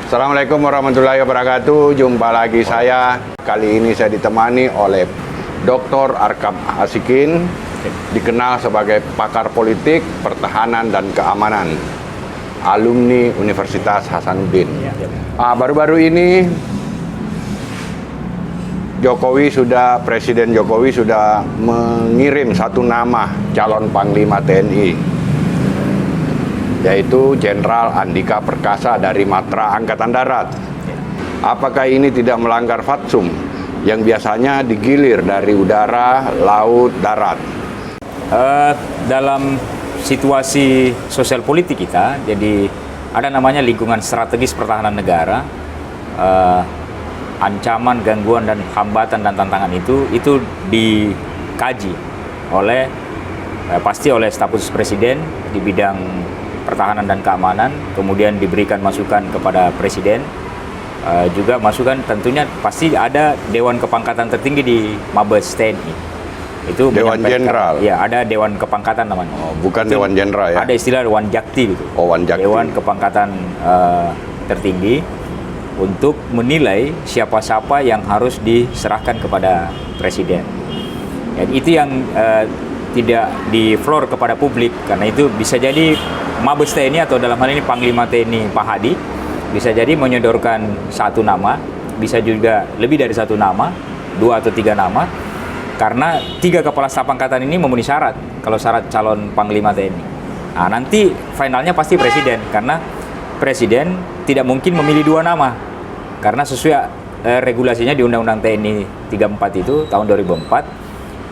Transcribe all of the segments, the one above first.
Assalamualaikum warahmatullahi wabarakatuh. Jumpa lagi saya. Kali ini saya ditemani oleh Dr. Arkam Asikin, dikenal sebagai pakar politik, pertahanan, dan keamanan, alumni Universitas Hasanuddin. Baru-baru ini Presiden Jokowi sudah mengirim satu nama calon Panglima TNI, yaitu Jenderal Andika Perkasa dari Matra Angkatan Darat. Apakah ini tidak melanggar Fatsum yang biasanya digilir dari udara, laut, darat? Dalam situasi sosial politik kita, jadi ada namanya lingkungan strategis pertahanan negara. Ancaman, gangguan, dan hambatan dan tantangan itu dikaji oleh pasti oleh staf khusus presiden di bidang pertahanan dan keamanan, kemudian diberikan masukan kepada presiden, juga masukan tentunya pasti ada Dewan Kepangkatan Tertinggi di Mabes TNI. Itu Dewan Jenderal. Ya, ada Dewan Kepangkatan namanya. Oh, bukan itu Dewan Jenderal ya. Ada istilah Dewan Jakti gitu. Oh, Wanjakti. Dewan Kepangkatan Tertinggi untuk menilai siapa-siapa yang harus diserahkan kepada presiden. Dan itu yang tidak di floor kepada publik, karena itu bisa jadi Mabes TNI atau dalam hal ini Panglima TNI Pak Hadi bisa jadi menyodorkan satu nama, bisa juga lebih dari satu nama, 2 atau 3 nama, karena 3 kepala staf angkatan ini memenuhi syarat kalau syarat calon Panglima TNI. Nah, nanti finalnya pasti presiden, karena presiden tidak mungkin memilih 2 nama, karena sesuai regulasinya di Undang-Undang TNI 34 itu tahun 2004.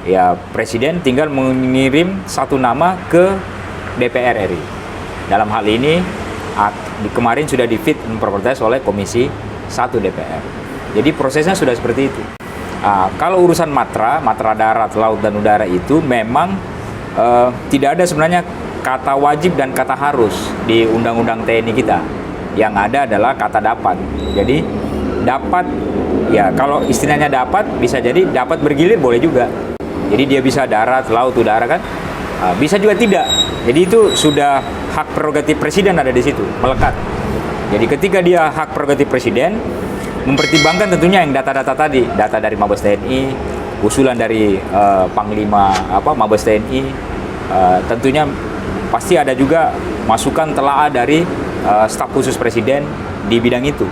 Ya, presiden tinggal mengirim satu nama ke DPR RI. Dalam hal ini, kemarin sudah di-fit and proper test oleh Komisi 1 DPR. Jadi prosesnya sudah seperti itu. Kalau urusan matra darat, laut, dan udara itu memang tidak ada sebenarnya kata wajib dan kata harus di Undang-Undang TNI kita. Yang ada adalah kata dapat. Jadi dapat, ya kalau istilahnya dapat, bisa jadi dapat bergilir boleh juga. Jadi dia bisa darat, laut, udara kan? Bisa juga tidak. Jadi itu sudah hak prerogatif presiden ada di situ, melekat. Jadi ketika dia hak prerogatif presiden, mempertimbangkan tentunya yang data-data tadi, data dari Mabes TNI, usulan dari Panglima Mabes TNI, tentunya pasti ada juga masukan telaah dari staf khusus presiden di bidang itu.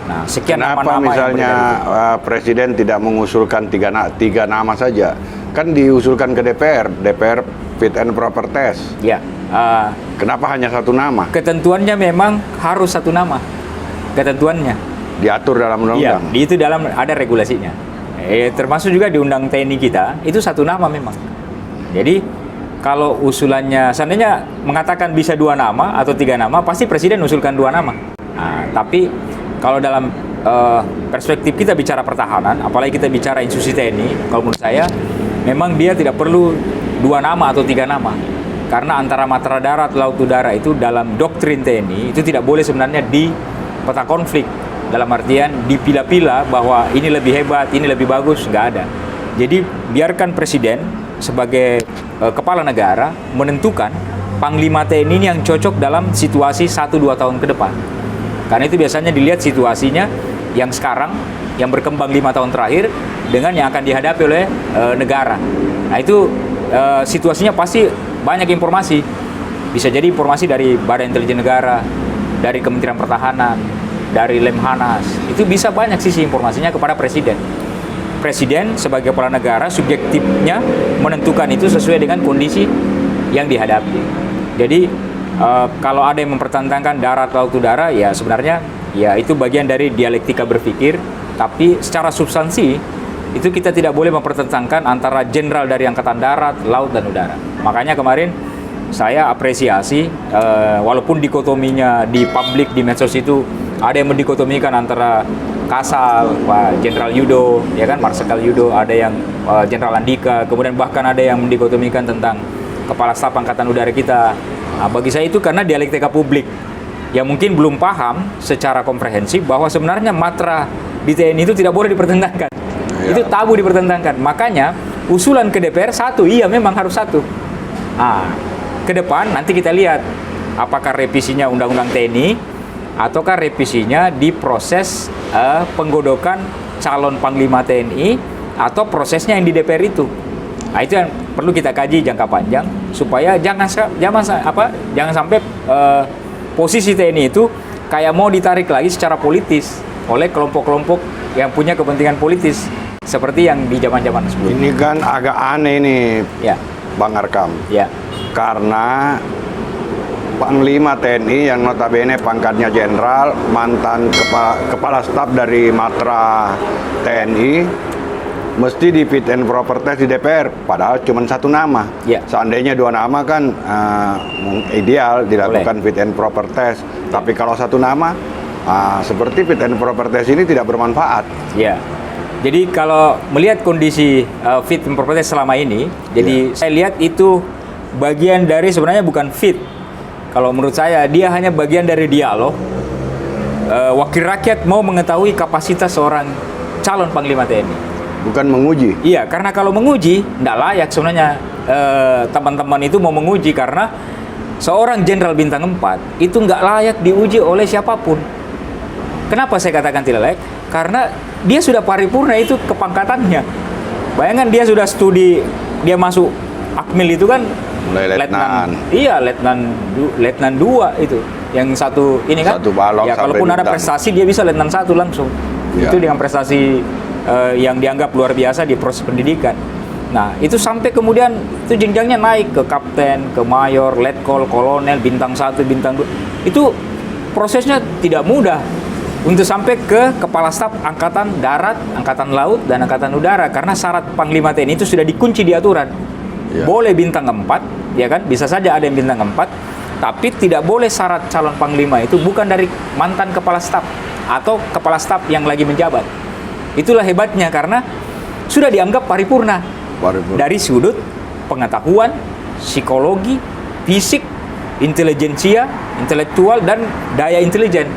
Nah, sekian Kenapa nama-nama misalnya presiden tidak mengusulkan 3 nama saja? Kan diusulkan ke DPR fit and proper test. Ya. Kenapa hanya satu nama? Ketentuannya memang harus satu nama. Ketentuannya Diatur dalam undang-undang. Iya, itu dalam ada regulasinya. Termasuk juga di Undang TNI kita itu satu nama memang. Jadi kalau usulannya seandainya mengatakan bisa 2 nama atau 3 nama, pasti presiden usulkan 2 nama. Nah, tapi kalau dalam perspektif kita bicara pertahanan, apalagi kita bicara institusi TNI, kalau menurut saya memang dia tidak perlu 2 nama atau 3 nama. Karena antara matra darat, laut, udara itu dalam doktrin TNI itu tidak boleh sebenarnya di peta konflik. Dalam artian dipilah-pilah bahwa ini lebih hebat, ini lebih bagus, nggak ada. Jadi biarkan presiden sebagai kepala negara menentukan Panglima TNI ini yang cocok dalam situasi 1-2 tahun ke depan. Karena itu biasanya dilihat situasinya yang sekarang, yang berkembang 5 tahun terakhir dengan yang akan dihadapi oleh negara. Nah itu situasinya pasti banyak informasi. Bisa jadi informasi dari Badan Intelijen Negara, dari Kementerian Pertahanan, dari Lemhanas. Itu bisa banyak sisi informasinya kepada presiden. Presiden sebagai kepala negara subjektifnya menentukan itu sesuai dengan kondisi yang dihadapi. Jadi kalau ada yang mempertentangkan darat, laut, udara, ya sebenarnya ya itu bagian dari dialektika berpikir. Tapi secara substansi itu kita tidak boleh mempertentangkan antara jenderal dari Angkatan Darat, Laut, dan Udara. Makanya kemarin saya apresiasi, walaupun dikotominya di publik, di medsos itu ada yang mendikotomikan antara Kasal, Pak Jenderal Yudo, ya kan, Marsikal Yudo, ada yang Jenderal Andika, kemudian bahkan ada yang mendikotomikan tentang Kepala Staf Angkatan Udara kita. Nah, bagi saya itu karena dialektika publik yang mungkin belum paham secara komprehensif bahwa sebenarnya matra di TNI itu tidak boleh dipertentangkan. Itu tabu dipertentangkan. Makanya usulan ke DPR satu, iya memang harus satu. Ke depan nanti kita lihat apakah revisinya Undang-Undang TNI ataukah revisinya di proses penggodokan calon Panglima TNI atau prosesnya yang di DPR itu. Nah, itu yang perlu kita kaji jangka panjang supaya jangan sampai posisi TNI itu kayak mau ditarik lagi secara politis oleh kelompok-kelompok yang punya kepentingan politis seperti yang di zaman-zaman sebelumnya. Ini kan agak aneh nih, Ya, Bang Arkam. ya, Karena Panglima TNI yang notabene pangkatnya jenderal, mantan kepala staf dari Matra TNI, mesti di fit and proper test di DPR, padahal cuma satu nama. Ya. Seandainya dua nama kan ideal dilakukan fit and proper test. Tapi kalau satu nama, seperti fit and proper test ini tidak bermanfaat. ya. Jadi kalau melihat kondisi fit and proper test selama ini, jadi saya lihat itu bagian dari sebenarnya bukan fit. Kalau menurut saya dia hanya bagian dari dialog. Wakil rakyat mau mengetahui kapasitas seorang calon Panglima TNI. Bukan menguji. Iya, karena kalau menguji tidak layak sebenarnya. Teman-teman itu mau menguji karena seorang Jenderal Bintang 4 itu nggak layak diuji oleh siapapun. Kenapa saya katakan tidak layak? Karena dia sudah paripurna itu kepangkatannya. Bayangkan dia sudah studi, dia masuk Akmil itu kan Mulai letnan. Iya, letnan 2 itu. Yang satu ini kan. Satu balok ya, sampai kalaupun ada bintang. prestasi dia bisa letnan 1 langsung. Ya. Itu dengan prestasi yang dianggap luar biasa di proses pendidikan. Nah, itu sampai kemudian itu jenjangnya naik ke kapten, ke mayor, letkol, kolonel, bintang 1, bintang 2. Itu prosesnya tidak mudah untuk sampai ke kepala staf angkatan darat, angkatan laut, dan angkatan udara, karena syarat Panglima TNI itu sudah dikunci di aturan. Ya. Boleh bintang 4, ya kan? Bisa saja ada yang bintang 4, tapi tidak boleh syarat calon Panglima itu bukan dari mantan kepala staf atau kepala staf yang lagi menjabat. Itulah hebatnya karena sudah dianggap paripurna. Dari sudut pengetahuan, psikologi, fisik, intelijensia, intelektual, dan daya intelijen.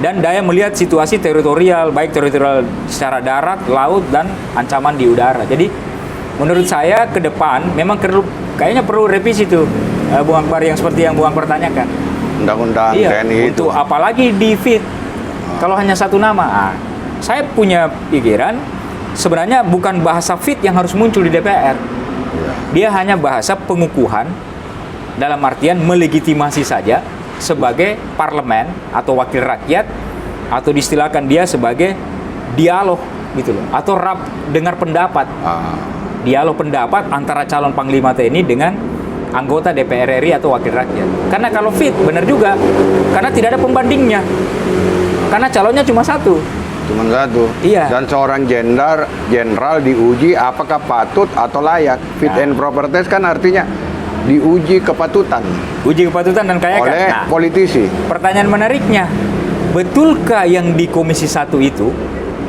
Dan daya melihat situasi teritorial, baik teritorial secara darat, laut, dan ancaman di udara. Jadi menurut saya ke depan memang kayaknya perlu revisi tuh Bung Akbar yang seperti yang Bung Akbar tanyakan. Undang-undang Iya, TNI itu. untuk apalagi di fit kalau hanya satu nama. Saya punya pikiran sebenarnya bukan bahasa fit yang harus muncul di DPR. Ya. Dia hanya bahasa pengukuhan dalam artian melegitimasi saja sebagai parlemen atau wakil rakyat, atau diistilahkan dia sebagai dialog gitu loh, atau dengar pendapat. Dialog pendapat antara calon Panglima TNI dengan anggota DPR RI atau wakil rakyat. Karena kalau fit, benar juga. Karena tidak ada pembandingnya. Karena calonnya cuma satu. Cuma satu. Iya. Dan seorang jenderal diuji apakah patut atau layak. Fit and proper test kan artinya diuji kepatutan Uji kepatutan dan kelayakan. oleh Nah, politisi. pertanyaan menariknya, betulkah yang di Komisi 1 itu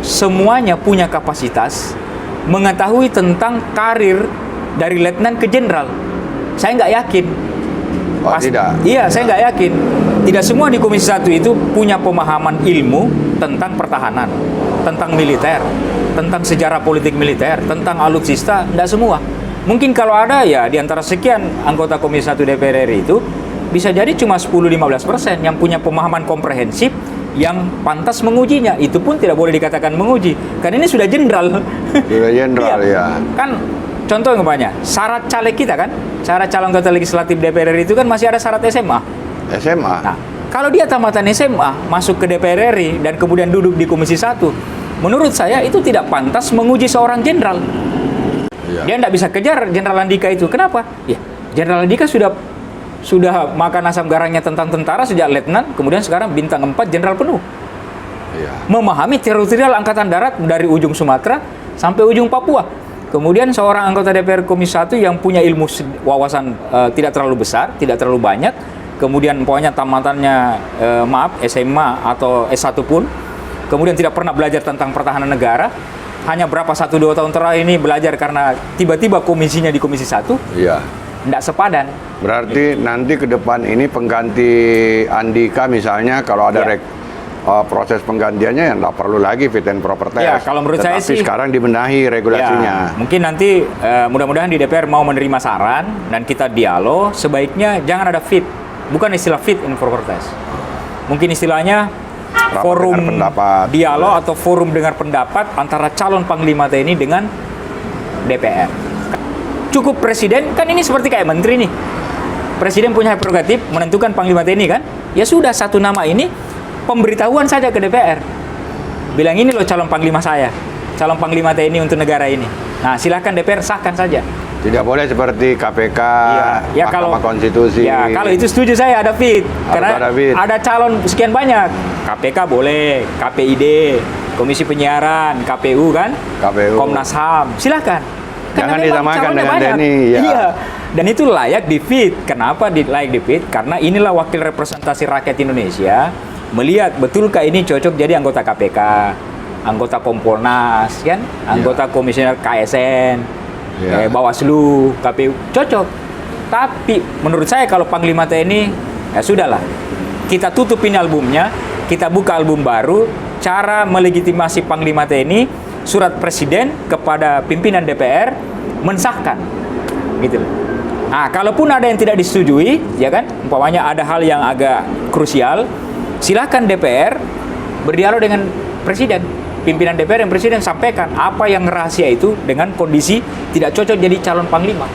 semuanya punya kapasitas mengetahui tentang karir dari letnan ke jenderal? Saya nggak yakin. Oh, tidak. Iya, saya nggak yakin. Tidak semua di Komisi 1 itu punya pemahaman ilmu tentang pertahanan, tentang militer, tentang sejarah politik militer, tentang alutsista, tidak semua. Mungkin kalau ada ya di antara sekian anggota Komisi 1 DPR RI itu bisa jadi cuma 10-15% yang punya pemahaman komprehensif yang pantas mengujinya. Itu pun tidak boleh dikatakan menguji karena ini sudah jenderal. Sudah jenderal Iya. ya. Kan contoh umpamanya syarat caleg kita kan, syarat calon anggota legislatif DPR RI itu kan masih ada syarat SMA. SMA. Nah, kalau dia tamatan SMA masuk ke DPR RI dan kemudian duduk di Komisi 1, menurut saya itu tidak pantas menguji seorang jenderal. Ya. Dia tidak bisa kejar Jenderal Andika itu. Kenapa? Ya, Jenderal Andika sudah makan asam garangnya tentang tentara sejak letnan, kemudian sekarang bintang 4 jenderal penuh. Ya. Memahami teritorial angkatan darat dari ujung Sumatera sampai ujung Papua. Kemudian seorang anggota DPR Komisi 1 yang punya ilmu wawasan tidak terlalu besar, tidak terlalu banyak, kemudian pokoknya tamatannya SMA atau S1 pun, kemudian tidak pernah belajar tentang pertahanan negara, hanya berapa 1-2 tahun terakhir ini belajar karena tiba-tiba komisinya di Komisi 1, Iya. tidak sepadan. Berarti nanti ke depan ini pengganti Andika misalnya kalau ada Ya. proses penggantiannya ya nggak perlu lagi fit and proper test. Ya, kalau menurut saya Tetapi sih sekarang dibenahi regulasinya. Ya, mungkin nanti mudah-mudahan di DPR mau menerima saran dan kita dialog, sebaiknya jangan ada fit, bukan istilah fit and proper test. mungkin istilahnya Rapat forum dengar pendapat. dialog atau forum dengar pendapat antara calon Panglima TNI dengan DPR. Cukup presiden, kan ini seperti kayak menteri nih. Presiden punya hak prerogatif menentukan Panglima TNI kan? Ya sudah, satu nama ini pemberitahuan saja ke DPR. Bilang ini loh calon Panglima saya, calon Panglima TNI untuk negara ini. Nah, silakan DPR sahkan saja. Tidak boleh seperti KPK, Ya, Mahkamah Konstitusi. Ya, kalau itu setuju saya ada fit. Karena ada fit. ada calon sekian banyak. KPK boleh, KPID, Komisi Penyiaran, KPU kan, KPU. Komnas HAM, silakan. Jangan memang disamakan calonnya dengan banyak. TNI, ya. Iya. Dan itu layak di fit. Kenapa layak di fit? Karena inilah wakil representasi rakyat Indonesia melihat betulkah ini cocok jadi anggota KPK, anggota Kompolnas, kan, anggota Komisioner KSN, Bawaslu, KPU, cocok. Tapi menurut saya kalau Panglima TNI, ya sudahlah. Kita tutup ini albumnya, kita buka album baru, cara melegitimasi Panglima TNI, surat Presiden kepada pimpinan DPR mensahkan, gitu loh. Nah, kalaupun ada yang tidak disetujui, ya kan, umpamanya ada hal yang agak krusial, silakan DPR berdialog dengan Presiden. Pimpinan DPR dan Presiden sampaikan apa yang rahasia itu dengan kondisi tidak cocok jadi calon Panglima.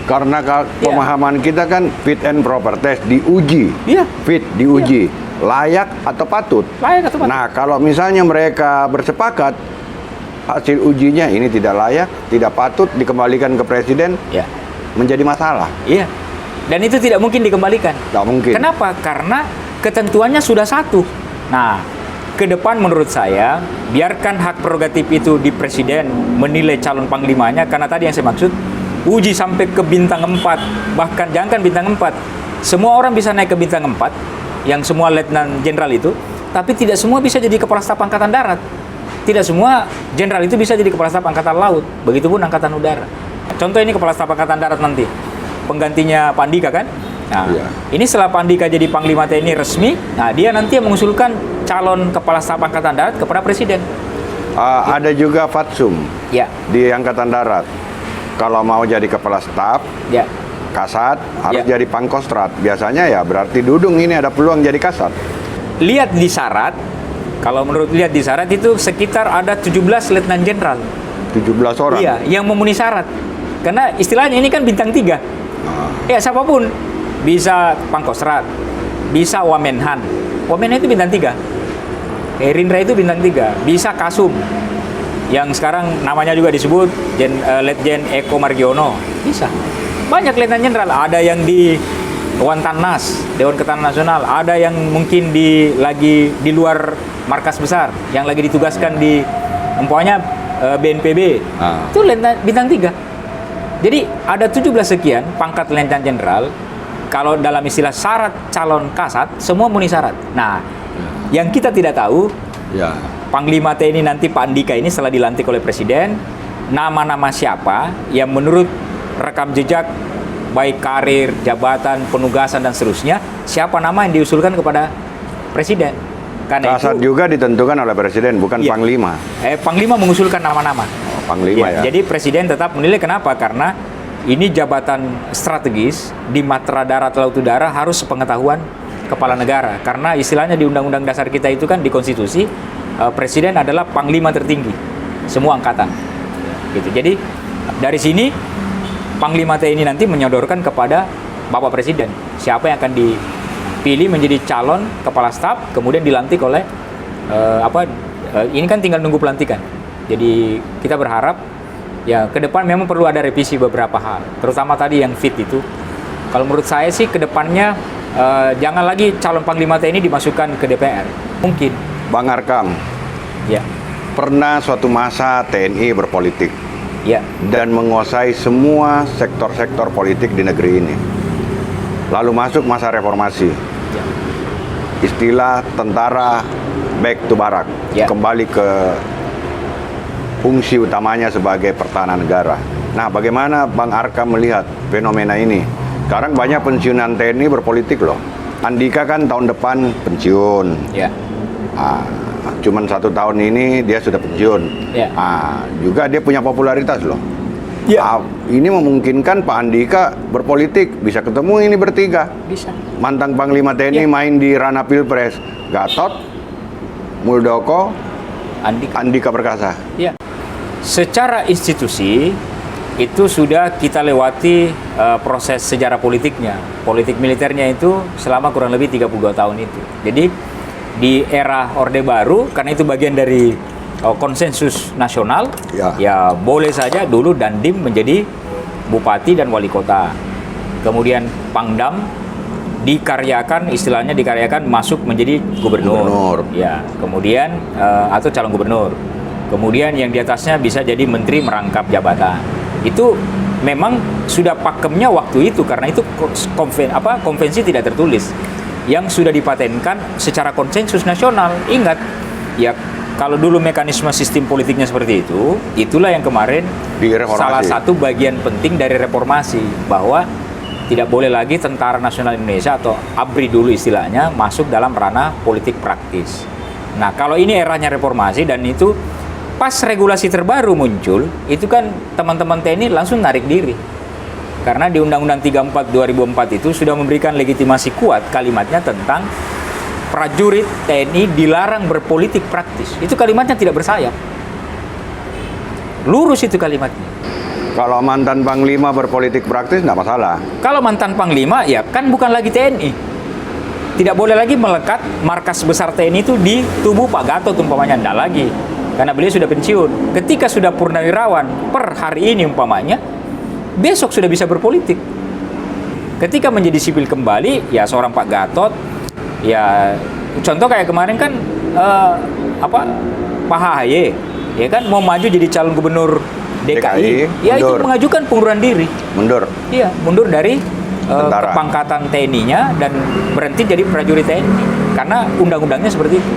Karena pemahaman kita kan fit and proper test diuji. Iya. Fit diuji. Layak atau patut. Layak atau patut. Nah, kalau misalnya mereka bersepakat hasil ujinya ini tidak layak, tidak patut dikembalikan ke Presiden, Ya. menjadi masalah. Iya. Dan itu tidak mungkin dikembalikan. Tidak mungkin. Kenapa? Karena ketentuannya sudah satu. Nah, ke depan menurut saya, biarkan hak prerogatif itu di Presiden menilai calon Panglimanya, karena tadi yang saya maksud, uji sampai ke bintang 4, bahkan jangan bintang 4. Semua orang bisa naik ke bintang 4, yang semua letnan jenderal itu, tapi tidak semua bisa jadi kepala staf angkatan darat. Tidak semua jenderal itu bisa jadi kepala staf angkatan laut, begitupun angkatan udara. Contoh ini kepala staf angkatan darat nanti, penggantinya Pak Andika kan? Nah, ini setelah Pak Andika jadi Panglima TNI resmi, nah dia nanti yang mengusulkan calon kepala staf angkatan darat kepada Presiden. Ada juga Fatsum Ya, di Angkatan Darat. Kalau mau jadi kepala staf, ya. Kasat harus Ya. jadi Pangkostrat. Biasanya ya berarti Dudung ini ada peluang jadi Kasat. Lihat di syarat, kalau menurut lihat di syarat itu sekitar ada 17 letnan jenderal. 17 orang. Iya, yang memenuhi syarat. Karena istilahnya ini kan bintang 3. Ya, siapapun bisa Pangkostrat, bisa Wamenhan. Wamenhan itu bintang 3. Rindra itu bintang 3. Bisa Kasum, yang sekarang namanya juga disebut Letjen Eko Margiono. Bisa. Banyak letnan jenderal. Ada yang di Wantanas, Dewan Ketahanan Nasional. Ada yang mungkin lagi di luar markas besar, yang lagi ditugaskan di umpamanya BNPB. Itu letnan bintang 3. Jadi ada 17 sekian pangkat letnan jenderal. Kalau dalam istilah syarat calon kasat, semua memenuhi syarat. Nah, yang kita tidak tahu, Panglima TNI nanti Pak Andika ini setelah dilantik oleh Presiden, nama-nama siapa yang menurut rekam jejak, baik karir, jabatan, penugasan, dan seterusnya, siapa nama yang diusulkan kepada Presiden. Karena Kasat itu juga ditentukan oleh Presiden, bukan Panglima. Panglima mengusulkan nama-nama. Panglima ya. Jadi Presiden tetap menilai. Kenapa? Karena ini jabatan strategis di matra darat laut udara harus sepengetahuan kepala negara. Karena istilahnya di Undang-Undang Dasar kita itu kan di Konstitusi, Presiden adalah Panglima tertinggi semua angkatan. Gitu. Jadi dari sini Panglima TNI nanti menyodorkan kepada Bapak Presiden siapa yang akan dipilih menjadi calon kepala staf, kemudian dilantik oleh ini kan tinggal nunggu pelantikan. Jadi kita berharap ya ke depan memang perlu ada revisi beberapa hal, terutama tadi yang fit itu. Kalau menurut saya sih ke depannya jangan lagi calon Panglima TNI dimasukkan ke DPR. Mungkin. Bang Arkam, Ya. pernah suatu masa TNI berpolitik Ya. dan menguasai semua sektor-sektor politik di negeri ini. Lalu masuk masa reformasi. Ya. Istilah tentara back to barak, Ya. kembali ke fungsi utamanya sebagai pertahanan negara. Nah, bagaimana Bang Arkam melihat fenomena ini? Sekarang banyak pensiunan TNI berpolitik loh. Andika kan tahun depan pensiun. Ya. Cuman 1 tahun ini dia sudah pensiun. Ya. Juga dia punya popularitas loh. Ya. Ini memungkinkan Pak Andika berpolitik, bisa ketemu ini bertiga. Bisa. Mantan Panglima TNI Ya. main di ranah Pilpres. Gatot, Muldoko, Andika Perkasa. Ya. Secara institusi itu sudah kita lewati proses sejarah politiknya. Politik militernya itu selama kurang lebih 32 tahun itu. Jadi di era Orde Baru, karena itu bagian dari konsensus nasional, ya boleh saja dulu Dandim menjadi bupati dan wali kota. Kemudian Pangdam istilahnya dikaryakan masuk menjadi gubernur. Ya, kemudian atau calon gubernur. Kemudian yang di atasnya bisa jadi menteri merangkap jabatan. Itu memang sudah pakemnya waktu itu, karena itu konvensi tidak tertulis yang sudah dipatenkan secara konsensus nasional. Ingat, ya kalau dulu mekanisme sistem politiknya seperti itu, itulah yang kemarin salah satu bagian penting dari reformasi, bahwa tidak boleh lagi Tentara Nasional Indonesia atau ABRI dulu istilahnya masuk dalam ranah politik praktis. Nah, kalau ini eranya reformasi dan itu pas regulasi terbaru muncul, itu kan teman-teman TNI langsung narik diri. Karena di Undang-Undang 34 2004 itu sudah memberikan legitimasi kuat kalimatnya tentang prajurit TNI dilarang berpolitik praktis. Itu kalimatnya tidak bersayap. Lurus itu kalimatnya. Kalau mantan Panglima berpolitik praktis nggak masalah. Kalau mantan Panglima ya kan bukan lagi TNI. Tidak boleh lagi melekat markas besar TNI itu di tubuh Pak Gatot umpamanya, enggak lagi. Karena beliau sudah pensiun. Ketika sudah purnawirawan per hari ini umpamanya, besok sudah bisa berpolitik. Ketika menjadi sipil kembali, ya seorang Pak Gatot, ya contoh kayak kemarin kan Pak Ahaye, ya kan mau maju jadi calon gubernur DKI, ya itu mengajukan pengunduran diri. Mundur. Iya, mundur dari kepangkatan TNI-nya dan berhenti jadi prajurit TNI karena undang-undangnya seperti itu.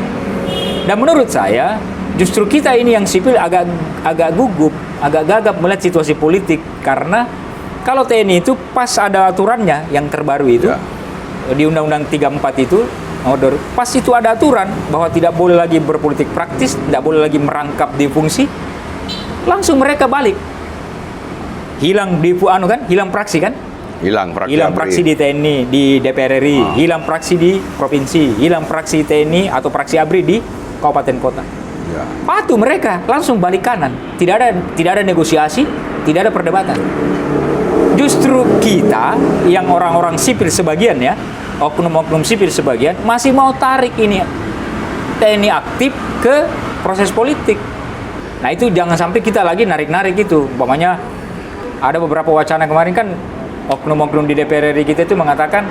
Dan menurut saya justru kita ini yang sipil agak gugup, agak gagap melihat situasi politik, karena kalau TNI itu pas ada aturannya yang terbaru itu di Undang-Undang 34 itu pas itu ada aturan bahwa tidak boleh lagi berpolitik praktis, tidak boleh lagi merangkap di fungsi, langsung mereka balik. Hilang di hilang praksi kan? Hilang praksi di TNI, di DPR RI, hilang praksi di provinsi, hilang praksi TNI atau praksi ABRI di kabupaten kota. Ya. Patuh mereka, langsung balik kanan. Tidak ada negosiasi, tidak ada perdebatan. Justru kita yang orang-orang sipil sebagian ya, oknum-oknum sipil sebagian masih mau tarik ini TNI aktif ke proses politik. Nah itu jangan sampai kita lagi narik-narik itu. Umpamanya ada beberapa wacana kemarin kan oknum-oknum di DPR RI kita itu mengatakan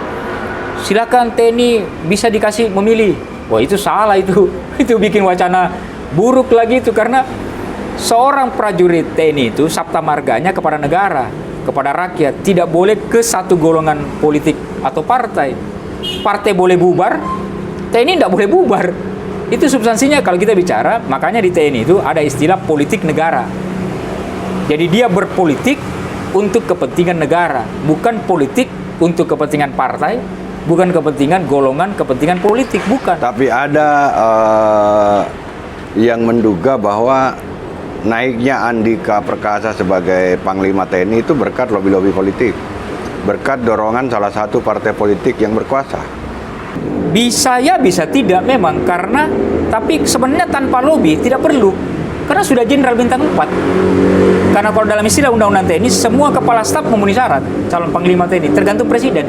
silakan TNI bisa dikasih memilih. Wah itu salah itu. Itu bikin wacana buruk lagi itu, karena seorang prajurit TNI itu sabta marganya kepada negara, kepada rakyat, tidak boleh ke satu golongan politik atau partai. Partai boleh bubar, TNI tidak boleh bubar. Itu substansinya kalau kita bicara. Makanya di TNI itu ada istilah politik negara. Jadi dia berpolitik untuk kepentingan negara, bukan politik untuk kepentingan partai, bukan kepentingan golongan, kepentingan politik, bukan. Tapi ada yang menduga bahwa naiknya Andika Perkasa sebagai Panglima TNI itu berkat lobby-lobby politik, berkat dorongan salah satu partai politik yang berkuasa. Bisa ya, bisa tidak memang, karena tapi sebenarnya tanpa lobby tidak perlu, karena sudah jenderal bintang 4. Karena kalau dalam istilah undang-undang TNI semua kepala staf memenuhi syarat calon Panglima TNI, tergantung presiden.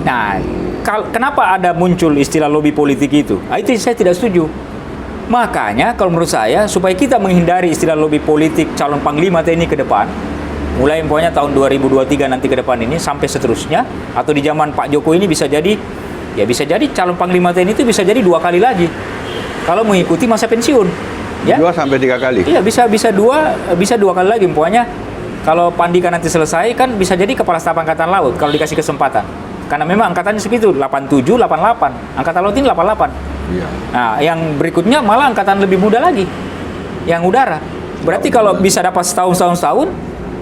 Nah, kenapa ada muncul istilah lobby politik itu? Nah, itu saya tidak setuju. Makanya kalau menurut saya, supaya kita menghindari istilah lobby politik calon Panglima TNI ke depan, mulai pokoknya tahun 2023 nanti ke depan ini sampai seterusnya, atau di zaman Pak Jokowi ini bisa jadi calon Panglima TNI itu bisa jadi 2 kali lagi kalau mengikuti masa pensiun. Ya? 2 sampai 3 kali. Iya, bisa 2 kali lagi. Pokoknya kalau Pak Andika nanti selesai kan bisa jadi Kepala Staf Angkatan Laut kalau dikasih kesempatan. Karena memang angkatannya segitu, 87, 88. Angkatan Laut ini 88. Iya. Nah, yang berikutnya malah angkatan lebih muda lagi, yang udara. Berarti kalau bisa dapat setahun,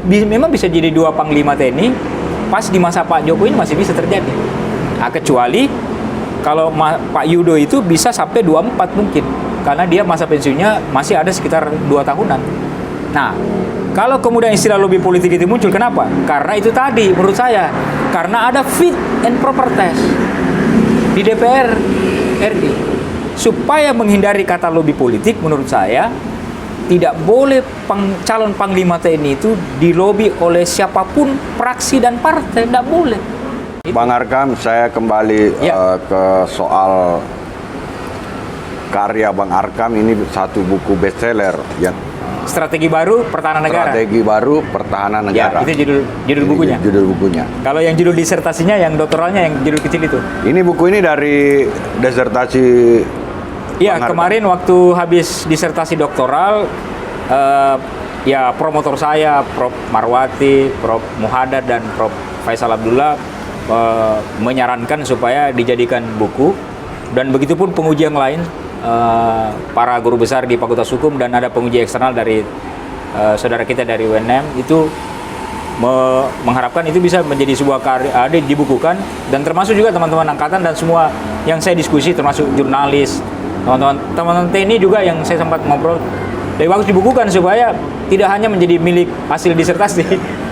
memang bisa jadi 2 Panglima TNI. Pas di masa Pak Jokowi ini masih bisa terjadi. Nah, kecuali kalau Pak Yudo itu bisa sampai 24 mungkin. Karena dia masa pensiunnya masih ada sekitar 2 tahunan. Nah, Kalau kemudian istilah lobby politik itu muncul, kenapa? Karena itu tadi menurut saya, karena ada fit and proper test di DPR RI. Supaya menghindari kata lobby politik, menurut saya tidak boleh calon Panglima TNI itu dilobi oleh siapapun, praksi dan partai, tidak boleh. Bang Arkam, saya kembali ke soal karya Bang Arkam. Ini satu buku bestseller yang Strategi Baru Pertahanan Negara. Strategi Baru Pertahanan Negara. Ya, itu judul bukunya. Judul bukunya. Kalau yang judul disertasinya, yang doktoralnya, yang judul kecil itu. Ini buku ini dari disertasi. Iya, Bang Arkam. kemarin waktu habis disertasi doktoral, ya promotor saya, Prof. Marwati, Prof. Muhadad, dan Prof. Faisal Abdullah menyarankan supaya dijadikan buku, dan begitupun penguji yang lain, para guru besar di Fakultas Hukum, dan ada penguji eksternal dari saudara kita dari UNM, itu mengharapkan itu bisa menjadi sebuah karya, dibukukan, dan termasuk juga teman-teman angkatan dan semua yang saya diskusi, termasuk jurnalis, teman-teman TNI juga yang saya sempat ngobrol, lebih bagus dibukukan supaya tidak hanya menjadi milik hasil disertasi.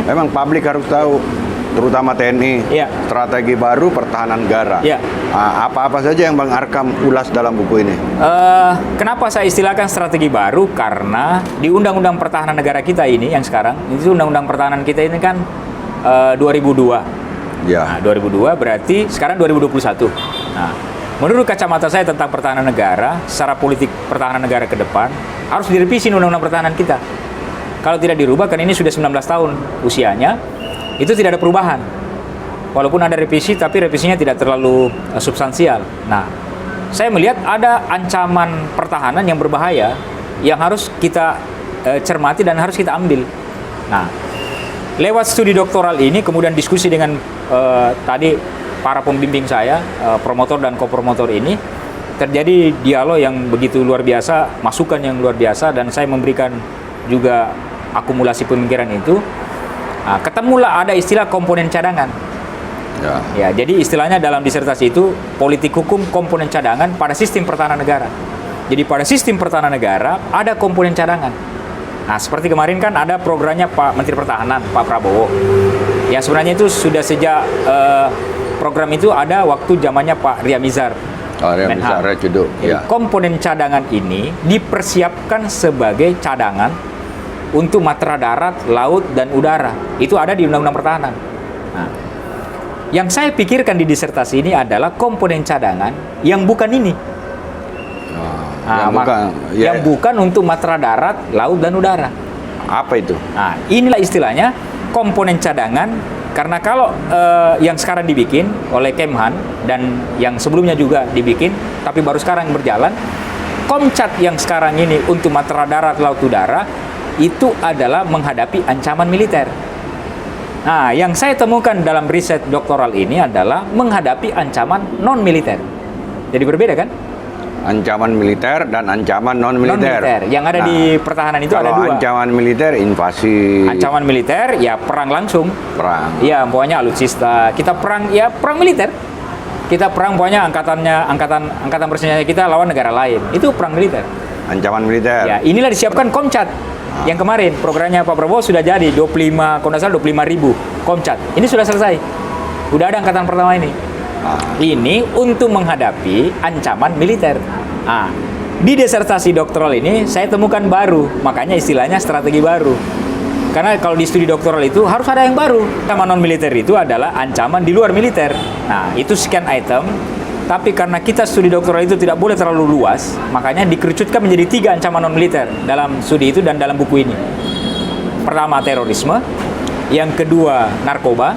Memang publik harus tahu, terutama TNI, Iya. Strategi Baru Pertahanan Negara. Iya. Apa-apa saja yang Bang Arkam ulas dalam buku ini? Kenapa saya istilahkan strategi baru? Karena di Undang-Undang Pertahanan Negara kita ini yang sekarang, itu Undang-Undang Pertahanan kita ini kan 2002. Ya. Nah, 2002 berarti sekarang 2021. Nah, menurut kacamata saya tentang pertahanan negara, secara politik pertahanan negara ke depan, harus direvisi Undang-Undang Pertahanan kita. Kalau tidak dirubah, kan ini sudah 19 tahun usianya, itu tidak ada perubahan. Walaupun ada revisi, tapi revisinya tidak terlalu substansial. Nah, saya melihat ada ancaman pertahanan yang berbahaya yang harus kita cermati dan harus kita ambil. Nah, lewat studi doktoral ini, kemudian diskusi dengan tadi para pembimbing saya, promotor dan kopromotor ini, terjadi dialog yang begitu luar biasa, masukan yang luar biasa, dan saya memberikan juga akumulasi pemikiran itu. Nah, ketemulah ada istilah komponen cadangan. Ya, jadi istilahnya dalam disertasi itu politik hukum komponen cadangan pada sistem pertahanan negara. Jadi pada sistem pertahanan negara ada komponen cadangan. Nah, seperti kemarin kan ada programnya Pak Menteri Pertahanan, Pak Prabowo. Ya, sebenarnya itu sudah sejak program itu ada waktu zamannya Pak Ria Mizar. Ria Mizar, Cuduk. Ya. Komponen cadangan ini dipersiapkan sebagai cadangan untuk matra darat, laut, dan udara. Itu ada di Undang-Undang Pertahanan. Nah, yang saya pikirkan di disertasi ini adalah komponen cadangan yang bukan ini. Yang bukan untuk matra darat, laut, dan udara. Apa itu? Nah, inilah istilahnya komponen cadangan, karena kalau yang sekarang dibikin oleh Kemhan dan yang sebelumnya juga dibikin, tapi baru sekarang berjalan, Komcat yang sekarang ini untuk matra darat, laut, udara, itu adalah menghadapi ancaman militer. Nah, yang saya temukan dalam riset doktoral ini adalah menghadapi ancaman non-militer. Jadi berbeda kan? Ancaman militer dan ancaman non-militer. Yang ada di pertahanan itu ada dua. Kalau ancaman militer, invasi. Ancaman militer, ya perang langsung. Perang. Ya, pokoknya alutsista. Kita perang, ya perang militer. Kita perang, pokoknya angkatan bersenjata kita lawan negara lain. Itu perang militer. Ancaman militer. Ya, inilah disiapkan Komcat. Yang kemarin programnya Pak Prabowo sudah jadi 25, kalau tidak salah 25.000 Komcat. Ini sudah selesai. Udah ada angkatan pertama ini. Ini untuk menghadapi ancaman militer. Nah, di disertasi doktoral ini saya temukan baru, makanya istilahnya strategi baru. Karena kalau di studi doktoral itu harus ada yang baru. Ancaman non militer itu adalah ancaman di luar militer. Nah, itu sekian item. Tapi karena kita studi doktoral itu tidak boleh terlalu luas, makanya dikerucutkan menjadi 3 ancaman non-militer dalam studi itu dan dalam buku ini. Pertama, terorisme. Yang kedua, narkoba.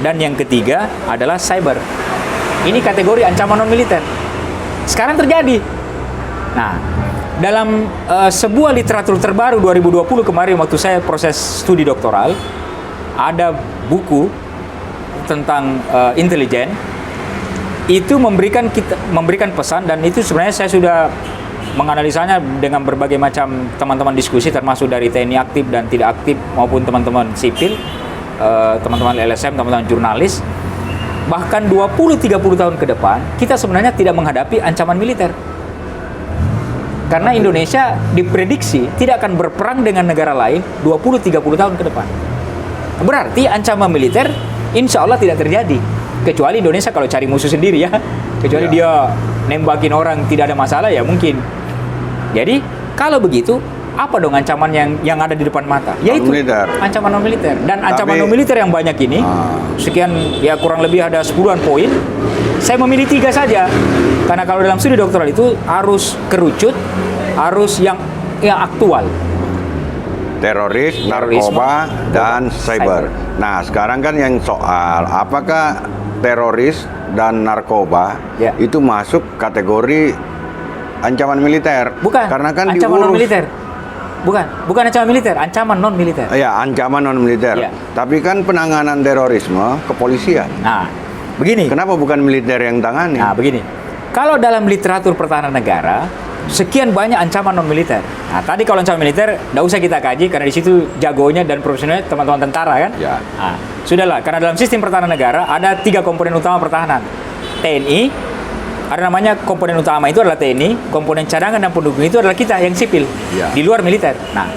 Dan yang ketiga adalah cyber. Ini kategori ancaman non-militer. Sekarang terjadi. Nah, dalam sebuah literatur terbaru 2020 kemarin waktu saya proses studi doktoral, ada buku tentang intelijen. Itu memberikan pesan, dan itu sebenarnya saya sudah menganalisanya dengan berbagai macam teman-teman diskusi, termasuk dari TNI aktif dan tidak aktif maupun teman-teman sipil, teman-teman LSM, teman-teman jurnalis. Bahkan 20-30 tahun ke depan kita sebenarnya tidak menghadapi ancaman militer. Karena Indonesia diprediksi tidak akan berperang dengan negara lain 20-30 tahun ke depan. Berarti ancaman militer insya Allah tidak terjadi. Kecuali Indonesia kalau cari musuh sendiri ya. Kecuali dia nembakin orang tidak ada masalah ya mungkin. Jadi kalau begitu apa dong ancaman yang ada di depan mata? Yaitu ancaman non militer. Dan ancaman non militer yang banyak ini sekian ya kurang lebih ada 10-an poin. Saya memilih 3 saja. Karena kalau dalam studi doktoral itu harus kerucut, harus yang aktual. Teroris, narkoba, dan cyber. Nah, sekarang kan yang soal apakah teroris dan narkoba itu masuk kategori ancaman militer? Bukan. Karena kan ancaman non militer. Bukan ancaman militer, ancaman non militer. Ya, ancaman non militer. Ya. Tapi kan penanganan terorisme kepolisian. Nah, begini. Kenapa bukan militer yang tangani? Nah, begini. Kalau dalam literatur pertahanan negara, sekian banyak ancaman non militer. Nah, tadi kalau ancaman militer, tidak usah kita kaji karena di situ jagonya dan profesionalnya teman-teman tentara kan. Ya. Nah, sudahlah. Karena dalam sistem pertahanan negara ada 3 komponen utama pertahanan. TNI, ada namanya komponen utama itu adalah TNI, komponen cadangan dan pendukung itu adalah kita yang sipil di luar militer. Nah,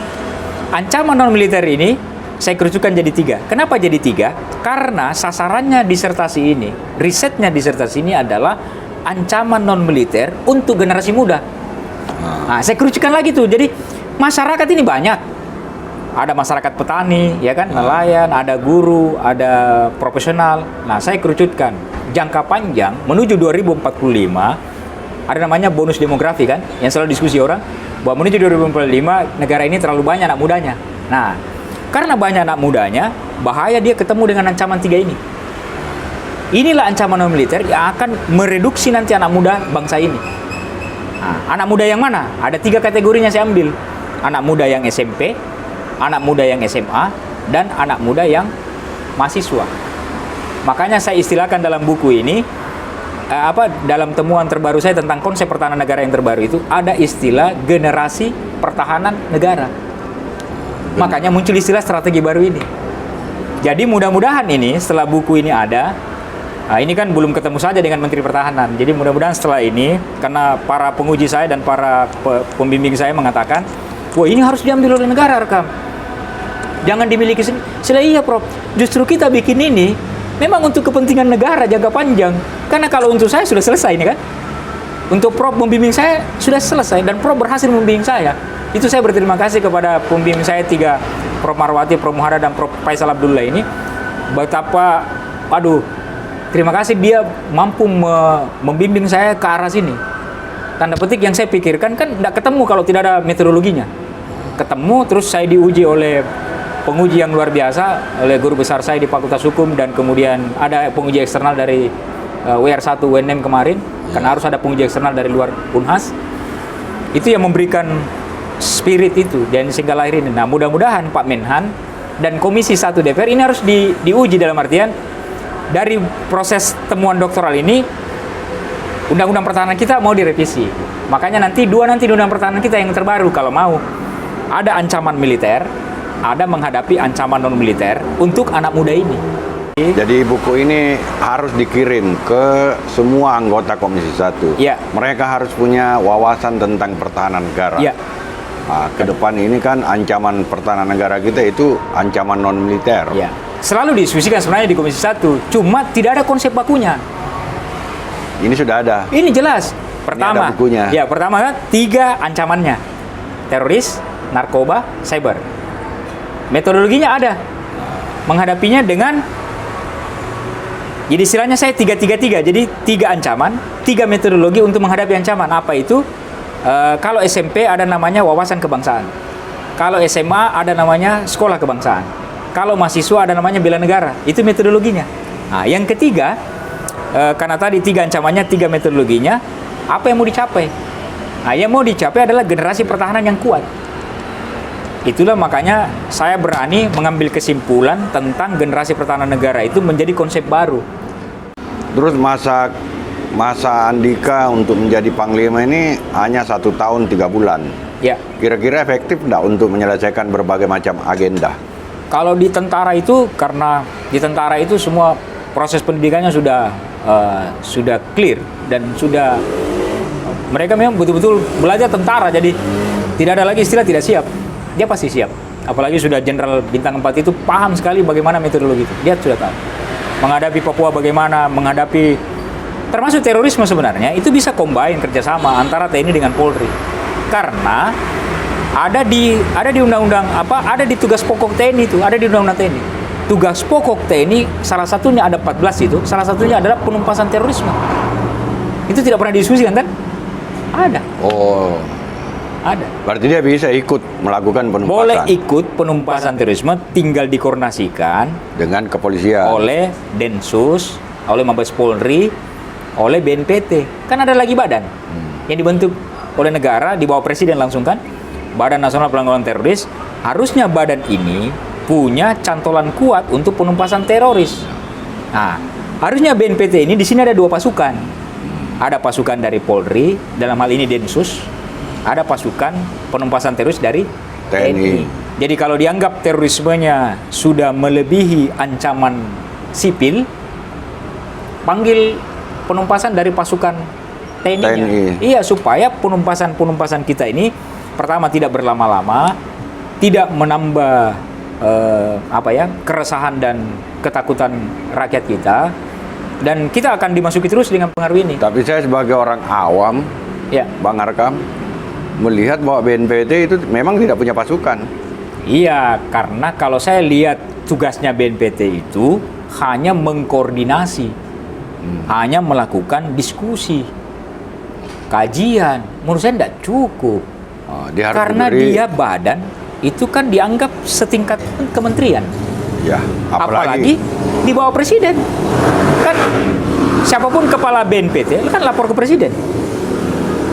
ancaman non militer ini saya kerucutkan jadi 3. Kenapa jadi 3? Karena sasarannya disertasi ini, risetnya disertasi ini adalah ancaman non militer untuk generasi muda. Nah, saya kerucutkan lagi tuh. Jadi masyarakat ini banyak. Ada masyarakat petani, ya kan, nelayan, ada guru, ada profesional. Nah, saya kerucutkan jangka panjang menuju 2045 ada namanya bonus demografi kan, yang selalu diskusi orang bahwa menuju 2045 negara ini terlalu banyak anak mudanya. Nah, karena banyak anak mudanya, bahaya dia ketemu dengan ancaman 3 ini. Inilah ancaman non militer yang akan mereduksi nanti anak muda bangsa ini. Nah, anak muda yang mana? Ada 3 kategorinya saya ambil. Anak muda yang SMP, anak muda yang SMA, dan anak muda yang mahasiswa. Makanya saya istilahkan dalam buku ini, dalam temuan terbaru saya tentang konsep pertahanan negara yang terbaru itu, ada istilah generasi pertahanan negara. Makanya muncul istilah strategi baru ini. Jadi mudah-mudahan ini setelah buku ini ada, ini kan belum ketemu saja dengan Menteri Pertahanan. Jadi mudah-mudahan setelah ini, karena para penguji saya dan para pembimbing saya mengatakan, wah ini harus diambil oleh negara, rekam. Jangan dimiliki sendiri. Iya, Prof. Justru kita bikin ini memang untuk kepentingan negara jangka panjang. Karena kalau untuk saya sudah selesai ini kan. Untuk Prof membimbing saya sudah selesai dan Prof berhasil membimbing saya. Itu saya berterima kasih kepada pembimbing saya 3, Prof Marwati, Prof Muhara, dan Prof Faisal Abdullah ini. Betapa, terima kasih dia mampu membimbing saya ke arah sini. Tanda petik yang saya pikirkan kan tidak ketemu kalau tidak ada metodologinya. Ketemu, terus saya diuji oleh penguji yang luar biasa, oleh guru besar saya di Fakultas Hukum, dan kemudian ada penguji eksternal dari WR1 UNM kemarin, karena harus ada penguji eksternal dari luar Unhas. Itu yang memberikan spirit itu, dan sehingga lahir ini. Nah, mudah-mudahan Pak Menhan dan Komisi 1 DPR ini harus diuji dalam artian, dari proses temuan doktoral ini, undang-undang pertahanan kita mau direvisi. Makanya nanti undang-undang pertahanan kita yang terbaru kalau mau ada ancaman militer, ada menghadapi ancaman non militer untuk anak muda ini. Jadi buku ini harus dikirim ke semua anggota Komisi 1. Ya. Mereka harus punya wawasan tentang pertahanan negara. Ya. Nah, ke depan ini kan ancaman pertahanan negara kita itu ancaman non militer. Ya. Selalu didiskusikan sebenarnya di Komisi 1, cuma tidak ada konsep bakunya. Ini sudah ada. Ini jelas. Pertama, ini ada bukunya. Ya, pertama kan 3 ancamannya. Teroris, narkoba, cyber. Metodologinya ada. Menghadapinya dengan, jadi istilahnya saya 3-3-3. Jadi 3 ancaman, 3 metodologi untuk menghadapi ancaman. Apa itu? Kalau SMP ada namanya wawasan kebangsaan. Kalau SMA ada namanya sekolah kebangsaan. Kalau mahasiswa ada namanya bela negara. Itu metodologinya. Nah, yang ketiga, karena tadi 3 ancamannya, 3 metodologinya, apa yang mau dicapai? Nah, yang mau dicapai adalah generasi pertahanan yang kuat. Itulah makanya saya berani mengambil kesimpulan tentang generasi pertahanan negara itu menjadi konsep baru. Terus masa Andika untuk menjadi Panglima ini hanya 1 tahun 3 bulan. Ya. Kira-kira efektif enggak untuk menyelesaikan berbagai macam agenda? Kalau di tentara itu, karena di tentara itu semua proses pendidikannya sudah clear dan sudah Mereka memang betul-betul belajar tentara, jadi tidak ada lagi istilah tidak siap. Dia pasti siap. Apalagi sudah Jenderal Bintang 4 itu paham sekali bagaimana metodologi itu. Dia sudah tahu. Menghadapi Papua bagaimana, menghadapi termasuk terorisme sebenarnya, itu bisa combine kerjasama antara TNI dengan Polri. Karena ada di undang-undang ada di tugas pokok TNI itu, ada di undang-undang TNI. Tugas pokok TNI salah satunya ada 14 itu, salah satunya adalah penumpasan terorisme. Itu tidak pernah didiskusikan kan? Ada. Oh. Ada. Berarti dia bisa ikut melakukan penumpasan. Boleh ikut penumpasan terorisme, tinggal dikoordinasikan dengan kepolisian. oleh Densus, oleh Mabes Polri, oleh BNPT. Kan ada lagi badan yang dibentuk oleh negara di bawah presiden langsung kan? Badan Nasional Penanggulangan Teroris. Harusnya badan ini punya cantolan kuat untuk penumpasan teroris. Nah, harusnya BNPT ini di sini ada 2 pasukan. Ada pasukan dari Polri, dalam hal ini Densus, ada pasukan penumpasan teroris dari TNI. Jadi kalau dianggap terorismenya sudah melebihi ancaman sipil, panggil penumpasan dari pasukan TNI. Iya, supaya penumpasan kita ini pertama tidak berlama-lama, tidak menambah keresahan dan ketakutan rakyat kita, dan kita akan dimasuki terus dengan pengaruh ini. Tapi saya sebagai orang awam, ya, Bang Arkam, melihat bahwa BNPT itu memang tidak punya pasukan. Iya, karena kalau saya lihat tugasnya BNPT itu hanya mengkoordinasi, hanya melakukan diskusi, kajian. Menurut saya tidak cukup. Dia harus Karena dia badan itu kan dianggap setingkat kementerian. Ya, apalagi di bawah presiden. Kan siapapun kepala BNPT kan lapor ke presiden.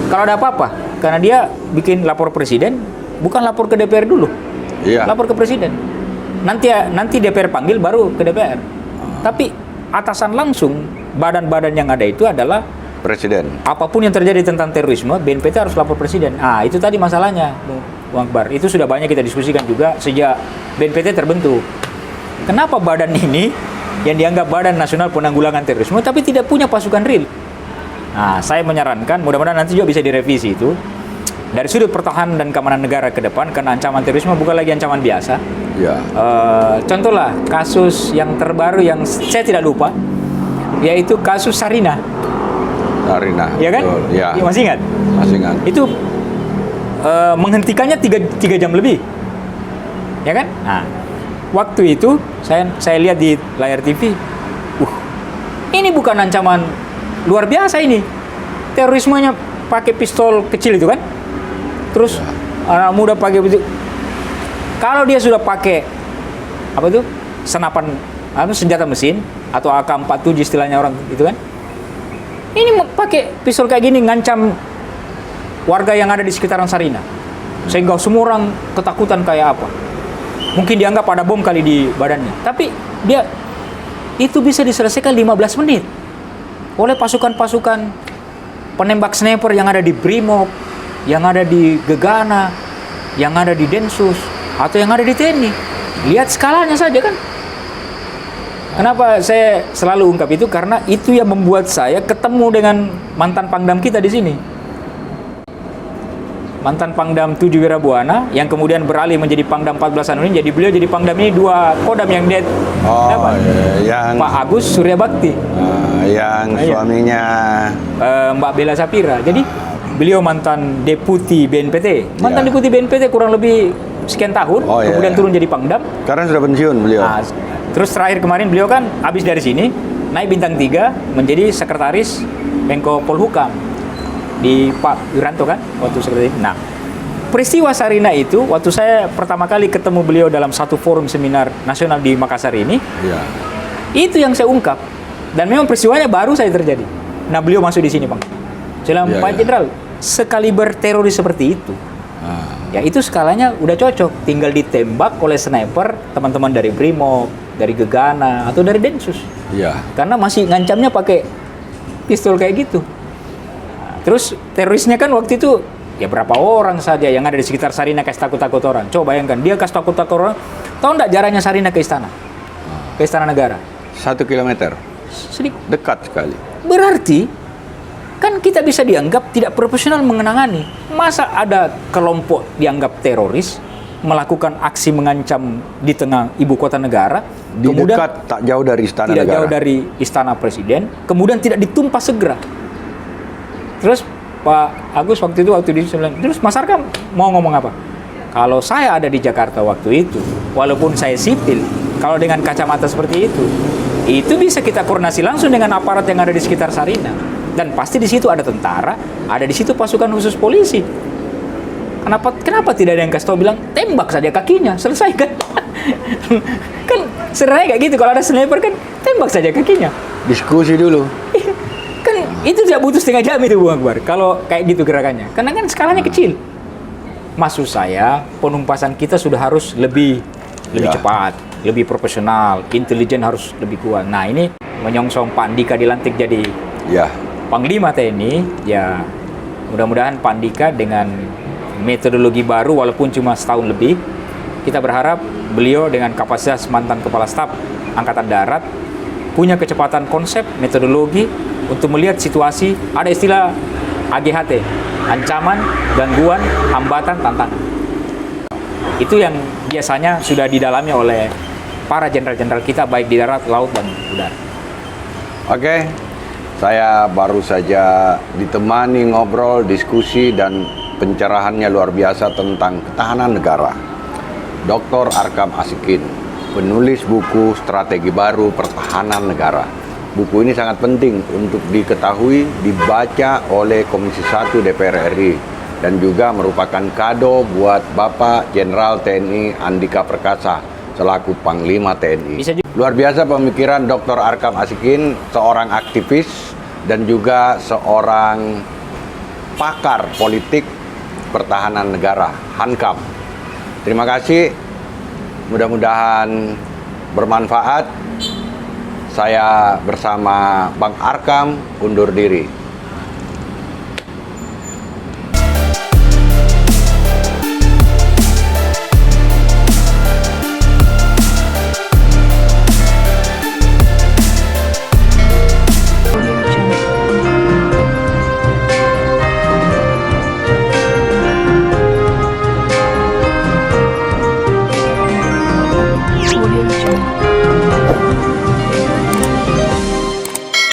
Kalau ada apa-apa, karena dia bikin lapor presiden, bukan lapor ke DPR dulu. Iya. Lapor ke presiden. Nanti DPR panggil baru ke DPR. Tapi atasan langsung badan-badan yang ada itu adalah presiden. Apapun yang terjadi tentang terorisme, BNPT harus lapor presiden. Itu tadi masalahnya, Bung Akbar. Itu sudah banyak kita diskusikan juga sejak BNPT terbentuk. Kenapa badan ini yang dianggap Badan Nasional Penanggulangan Terorisme tapi tidak punya pasukan real? Nah, saya menyarankan mudah-mudahan nanti juga bisa direvisi itu dari sudut pertahanan dan keamanan negara ke depan, karena ancaman terorisme bukan lagi ancaman biasa. Ya. Contohlah kasus yang terbaru yang saya tidak lupa, yaitu kasus Sarina. Sarina. Ya kan? Ya. Masih ingat? Masih ingat. Itu menghentikannya 3 jam lebih. Ya kan? Nah, waktu itu saya lihat di layar TV, ini bukan ancaman luar biasa ini. Terorismenya pakai pistol kecil itu kan. Terus anak muda pakai begitu. Kalau dia sudah pakai senapan senjata mesin atau AK-47 istilahnya orang itu kan. Ini pakai pistol kayak gini ngancam warga yang ada di sekitaran Sarina. Sehingga semua orang ketakutan kayak apa. Mungkin dianggap ada bom kali di badannya. Tapi dia itu bisa diselesaikan 15 menit oleh pasukan-pasukan penembak sniper yang ada di Brimob, yang ada di Gegana, yang ada di Densus, atau yang ada di TNI. Lihat skalanya saja kan. Kenapa saya selalu ungkap itu? Karena itu yang membuat saya ketemu dengan mantan Pangdam kita di sini. Mantan Pangdam 7 Wirabuana yang kemudian beralih menjadi Pangdam 14 Anunin. Jadi beliau jadi Pangdam ini 2 kodam yang dia dapat. Yang Pak Agus Surya Bakti. Yang suaminya Mbak Bella Sapira. Jadi beliau mantan deputi BNPT. Mantan deputi BNPT kurang lebih sekian tahun, kemudian turun jadi Pangdam. Sekarang sudah pensiun beliau. Terus terakhir kemarin beliau kan habis dari sini naik bintang 3 menjadi sekretaris Menko Polhukam di Pak Wiranto kan waktu seperti itu. Nah, peristiwa Sarina itu waktu saya pertama kali ketemu beliau dalam satu forum seminar nasional di Makassar ini, itu yang saya ungkap. Dan memang peristiwanya baru saja terjadi. Nah, beliau masuk di sini, Bang. Saya bilang, Pak Jenderal, sekaliber teroris seperti itu, ya itu skalanya udah cocok. Tinggal ditembak oleh sniper teman-teman dari Brimob, dari Gegana, atau dari Densus. Karena masih ngancamnya pakai pistol kayak gitu. Terus terorisnya kan waktu itu ya berapa orang saja yang ada di sekitar Sarina kasih takut-takut orang. Coba bayangkan, dia kasih takut-takut orang. Tahu nggak jaraknya Sarina ke istana? Ke Istana Negara? 1 kilometer. Sedikit. Dekat sekali. Berarti kan kita bisa dianggap tidak profesional mengenangani. Masa ada kelompok dianggap teroris melakukan aksi mengancam di tengah ibu kota negara, Di dekat tak jauh dari istana tidak negara. jauh dari istana presiden, kemudian tidak ditumpas segera. Terus Pak Agus waktu itu saya bilang, terus Mas Arkam mau ngomong apa? Kalau saya ada di Jakarta waktu itu, walaupun saya sipil, kalau dengan kacamata seperti itu bisa kita koordinasi langsung dengan aparat yang ada di sekitar Sarinah. Dan pasti di situ ada tentara, ada di situ pasukan khusus polisi. Kenapa tidak ada yang kasih tahu bilang tembak saja kakinya, selesai kan? Kan sebenarnya kayak gitu, kalau ada sniper kan tembak saja kakinya. Diskusi dulu. Kan itu tidak butuh setengah jam itu Bung Akbar kalau kayak gitu gerakannya, karena kan skalanya kecil. Maksud saya penumpasan kita sudah harus lebih Ya. cepat, lebih profesional, intelijen harus lebih kuat. Nah ini menyongsong Pak Andika dilantik jadi Ya. Panglima TNI, ya mudah-mudahan Pak Andika dengan metodologi baru walaupun cuma setahun lebih, kita berharap beliau dengan kapasitas mantan Kepala Staf Angkatan Darat punya kecepatan konsep, metodologi untuk melihat situasi, ada istilah AGHT, ancaman, gangguan, hambatan, tantangan. Itu yang biasanya sudah didalami oleh para jenderal-jenderal kita baik di darat, laut, dan udara. Oke, saya baru saja ditemani ngobrol, diskusi, dan pencerahannya luar biasa tentang ketahanan negara. Dr. Arkam Asikin, penulis buku Strategi Baru Pertahanan Negara. Buku ini sangat penting untuk diketahui, dibaca oleh Komisi 1 DPR RI, dan juga merupakan kado buat Bapak Jenderal TNI Andika Perkasa selaku Panglima TNI. Luar biasa pemikiran Dr. Arkam Asikin, seorang aktivis dan juga seorang pakar politik pertahanan negara, Hankam. Terima kasih, mudah-mudahan bermanfaat. Saya bersama Bang Arkam undur diri.